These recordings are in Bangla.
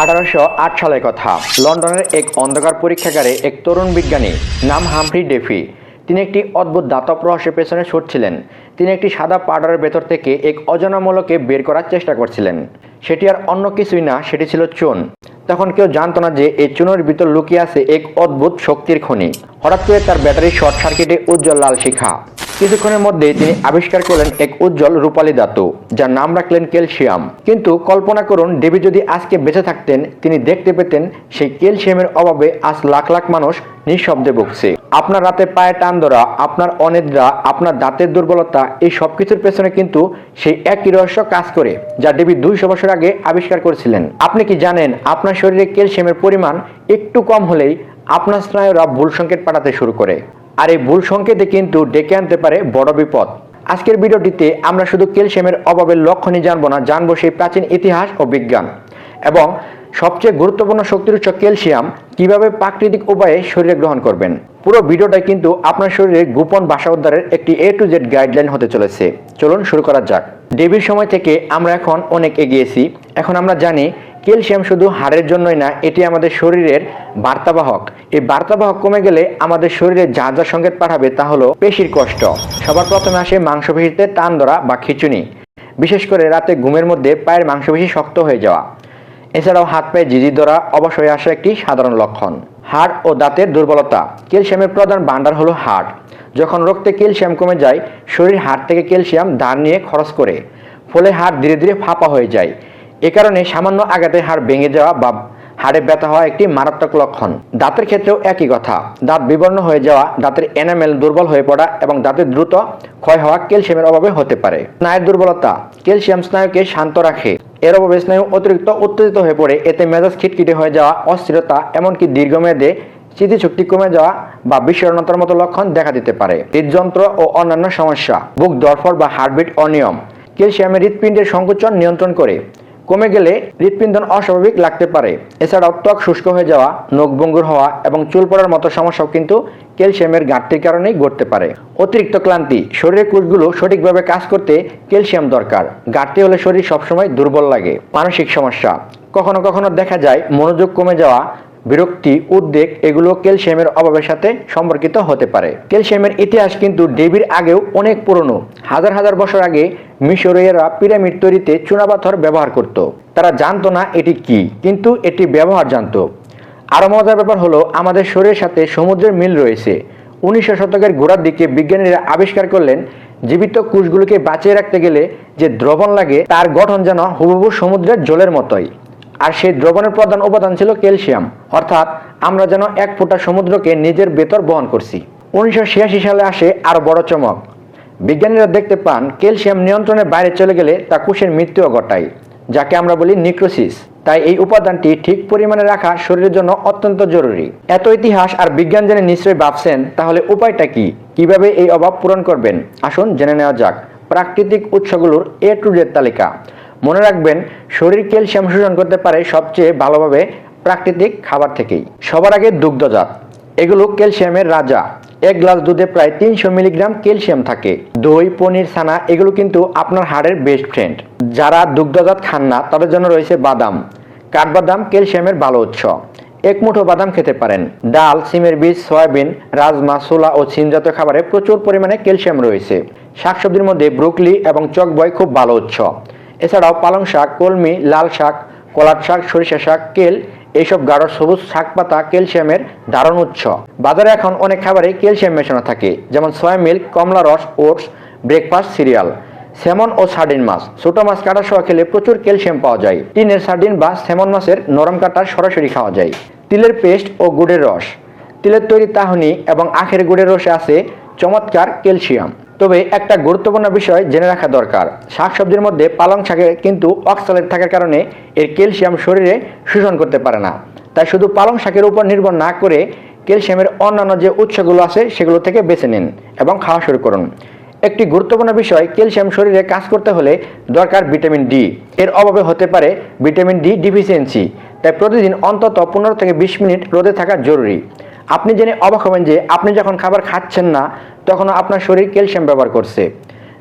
1808 সালের কথা। লন্ডনের এক অন্ধকার পরীক্ষাগারে এক তরুণ বিজ্ঞানী নাম হামফ্রি ডেভি, তিনি একটি অদ্ভুত ধাতব রহস্যের পেছনে ছুটছিলেন। তিনি একটি সাদা পাউডারের ভেতর থেকে এক অজানা মৌলকে বের করার চেষ্টা করছিলেন। সেটি আর অন্য কিছুই না, সেটি ছিল চুন। তখন কেউ জানতো না যে এই চুনের ভিতর লুকিয়ে আছে এক অদ্ভুত শক্তির খনি। হঠাৎ করে তার ব্যাটারি শর্ট সার্কিটে উজ্জ্বল লাল শিখা। কিছুক্ষণের মধ্যেই তিনি আবিষ্কার করলেন এক উজ্জ্বল রূপালী ধাতু, যার নাম রাখলেন ক্যালসিয়াম। কিন্তু কল্পনা করুন, ডেভি যদি আজকে বেঁচে থাকতেন, তিনি দেখতে পেতেন সেই ক্যালসিয়ামের অভাবে আজ লাখ লাখ মানুষ নিঃশব্দে ভুগছে। আপনার রাতে পায়ে টান ধরা, আপনার অনিদ্রা, আপনার দাঁতের দুর্বলতা, এই সব কিছুর পেছনে কিন্তু সেই একই রহস্য কাজ করে, যা ডেভি 200 বছর আগে আবিষ্কার করেছিলেন। আপনি কি জানেন, আপনার শরীরে ক্যালসিয়ামের পরিমাণ একটু কম হলেই আপনার স্নায়ুরা ভুল সংকেত পাঠাতে শুরু করে, আর এই ভুল সংকেতে কিন্তু ডেকে আনতে পারে বড় বিপদ। আজকের ভিডিওটিতে আমরা শুধু ক্যালসিয়ামের অভাবের লক্ষণই জানবো না, জানবো সেই প্রাচীন ইতিহাস ও বিজ্ঞান, এবং সবচেয়ে গুরুত্বপূর্ণ শক্তির উৎস ক্যালসিয়াম কিভাবে প্রাকৃতিক উপায়ে শরীরে গ্রহণ করবেন। পুরো ভিডিওটাই কিন্তু আপনার শরীরের গোপন ভাষা উদ্ধারের একটি A to Z গাইডলাইন হতে চলেছে। চলুন শুরু করা যাক। ডেভির সময় থেকে আমরা এখন অনেক এগিয়েছি। এখন আমরা জানি ক্যালসিয়াম শুধু হাড়ের জন্যই না, এটি আমাদের শরীরের বার্তাবাহক। এই বার্তাবাহক কমে গেলে আমাদের শরীরে যা যা সংকেত পাঠাবে তা হলো পেশির কষ্ট। সবার প্রথমে আসে মাংসপেশিতে টান ধরা বা খিঁচুনি, বিশেষ করে রাতে ঘুমের মধ্যে পায়ের মাংসপেশি শক্ত হয়ে যাওয়া। এছাড়াও হাত পায়ে জিজি ধরা অবশ হয়ে আসা একটি সাধারণ লক্ষণ। হাড় ও দাঁতের দুর্বলতা। ক্যালসিয়ামের প্রধান ভাণ্ডার হলো হাড়। যখন রক্তে ক্যালসিয়াম কমে যায়, শরীর হাড় থেকে ক্যালসিয়াম ধার নিয়ে খরচ করে, ফলে হাড় ধীরে ধীরে ফাঁপা হয়ে যায়। এ কারণে সামান্য আঘাতে হাড় ভেঙে যাওয়া বা হাড়ে ব্যথা হওয়া একটি মারাত্মক লক্ষণ। দাঁতের ক্ষেত্রেও একই কথা। দাঁত বিবর্ণ হয়ে যাওয়া, দাঁতের এনামেল দুর্বল হয়ে পড়া এবং দাঁতের দ্রুত ক্ষয় হওয়া ক্যালসিয়ামের অভাবে হতে পারে। স্নায়ুর দুর্বলতা। ক্যালসিয়াম স্নায়ুকে শান্ত রাখে। এর অভাবে স্নায়ু অতিরিক্ত উত্তেজিত হয়ে পড়ে, এতে মেজাজ খিটখিটে হয়ে যাওয়া, অস্থিরতা, এমনকি দীর্ঘমেয়াদে স্মৃতিশক্তি কমে যাওয়া বা বিস্মরণতার মতো লক্ষণ দেখা দিতে পারে। হৃদযন্ত্র ও অন্যান্য সমস্যা। বুক ধড়ফড় বা হার্টবিট অনিয়ম। ক্যালসিয়ামের হৃৎপিণ্ডের সংকোচন নিয়ন্ত্রণ করে। কমে গেলে হৃৎপিণ্ডন অস্বাভাবিক লাগতে পারে। এছাড়াও ত্বক শুষ্ক হয়ে যাওয়া, নখ ভঙ্গুর হওয়া এবং চুল পড়ার মতো সমস্যাও কিন্তু ক্যালসিয়ামের ঘাটতির কারণেই ঘটতে পারে। অতিরিক্ত ক্লান্তি। শরীরের কোষগুলো সঠিকভাবে কাজ করতে ক্যালসিয়াম দরকার। ঘাটতি হলে শরীর সবসময় দুর্বল লাগে। মানসিক সমস্যা। কখনো কখনো দেখা যায় মনোযোগ কমে যাওয়া, বিরক্তি, উদ্বেগ, এগুলো ক্যালসিয়ামের অভাবের সাথে সম্পর্কিত হতে পারে। ক্যালসিয়ামের ইতিহাস কিন্তু ডেভির আগেও অনেক পুরনো। হাজার হাজার বছর আগে মিশরীয়রা পিরামিড তৈরিতে চুনাপাথর ব্যবহার করত। তারা জানতো না এটি কি, কিন্তু এটি ব্যবহার জানতো। আরও মজার ব্যাপার হলো, আমাদের শরীরের সাথে সমুদ্রের মিল রয়েছে। 1900 শতকের গোড়ার দিকে বিজ্ঞানীরা আবিষ্কার করলেন, জীবিত কোষগুলোকে বাঁচিয়ে রাখতে গেলে যে দ্রবণ লাগে, তার গঠন যেন হুবহু সমুদ্রের জলের মতোই। আর সেই দ্রবণের প্রধান উপাদান ছিল ক্যালসিয়াম। অর্থাৎ আমরা যেন এক ফোঁটা সমুদ্রকে নিজের ভেতর বহন করছি। 1986 সালে আসে আরো বড় চমক। বিজ্ঞানীরা দেখতে পান ক্যালসিয়াম নিয়ন্ত্রণের বাইরে চলে গেলে তা কোষের মৃত্যুও ঘটায়, যাকে আমরা বলি নিক্রোসিস। তাই এই উপাদানটি ঠিক পরিমাণে রাখা শরীরের জন্য অত্যন্ত জরুরি। এত ইতিহাস আর বিজ্ঞান জেনে নিশ্চয়ই ভাবছেন, তাহলে উপায়টা কি, কিভাবে এই অভাব পূরণ করবেন? আসুন জেনে নেওয়া যাক প্রাকৃতিক উৎসগুলোর A to Z তালিকা। মনে রাখবেন, শরীর ক্যালসিয়াম শোষণ করতে পারে সবচেয়ে ভালোভাবে প্রাকৃতিক খাবার থেকেই। সবার আগে দুগ্ধজাত। এগুলো ক্যালসিয়ামের রাজা। এক গ্লাস দুধে প্রায় 300 মিলিগ্রাম ক্যালসিয়াম থাকে। দই, পনির, ছানা, এগুলো কিন্তু আপনার হাড়ের বেস্ট ফ্রেন্ড। যারা দুগ্ধজাত খান না, তাদের জন্য রয়েছে বাদাম। কাঠবাদাম ক্যালসিয়ামের ভালো উৎস। এক মুঠো বাদাম খেতে পারেন। ডাল, সিমের বীজ, সয়াবিন, রাজমা, ছোলা ও সিম জাতীয় খাবারে প্রচুর পরিমাণে ক্যালসিয়াম রয়েছে। শাকসবজির মধ্যে ব্রোকলি এবং চকবয় খুব ভালো উৎস। এছাড়াও পালং শাক, কলমি, লাল শাক, কলার শাক, সরিষা শাক, কেল, এইসব গাঢ় সবুজ শাক পাতা ক্যালসিয়ামের দারুণ উৎস। বাজারে এখন অনেক খাবারে ক্যালসিয়াম মেশানো থাকে, যেমন সয়া মিল্ক, কমলা রস, ওটস, ব্রেকফাস্ট সিরিয়াল। স্যামন ও সার্ডিন মাছ। ছোট মাছ কাটা সহ খেলে প্রচুর ক্যালসিয়াম পাওয়া যায়। টিনের সার্ডিন বা স্যামন মাছের নরম কাটা সরাসরি খাওয়া যায়। তিলের পেস্ট ও গুড়ের রস। তিলের তৈরি তাহনি এবং আখের গুড়ের রসে আছে চমৎকার ক্যালসিয়াম। তবে একটা গুরুত্বপূর্ণ বিষয় জেনে রাখা দরকার, শাকসবজির মধ্যে পালং শাকে কিন্তু অক্সালেট থাকার কারণে এর ক্যালসিয়াম শরীরে শোষণ করতে পারে না। তাই শুধু পালং শাকের উপর নির্ভর না করে ক্যালসিয়ামের অন্যান্য যে উৎসগুলো আছে সেগুলো থেকে বেছে নিন এবং খাওয়া শুরু করুন। একটি গুরুত্বপূর্ণ বিষয়, ক্যালসিয়াম শরীরে কাজ করতে হলে দরকার ভিটামিন ডি। এর অভাবে হতে পারে ভিটামিন ডি ডিফিসিয়েন্সি। তাই প্রতিদিন অন্তত 15 থেকে 20 মিনিট রোদে থাকা জরুরি। আপনি জেনে অবাক হবেন যে আপনি যখন খাবার খাচ্ছেন না, তখনও আপনার শরীর ক্যালসিয়াম ব্যবহার করছে।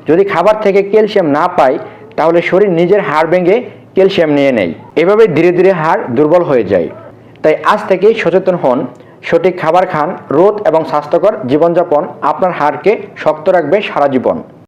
যদি খাবার থেকে ক্যালসিয়াম না পায়, তাহলে শরীর নিজের হাড় ভেঙে ক্যালসিয়াম নিয়ে নেয়। এভাবে ধীরে ধীরে হাড় দুর্বল হয়ে যায়। তাই আজ থেকেই সচেতন হন, সঠিক খাবার খান, রোদ এবং স্বাস্থ্যকর জীবনযাপন আপনার হাড়কে শক্ত রাখবে সারা জীবন।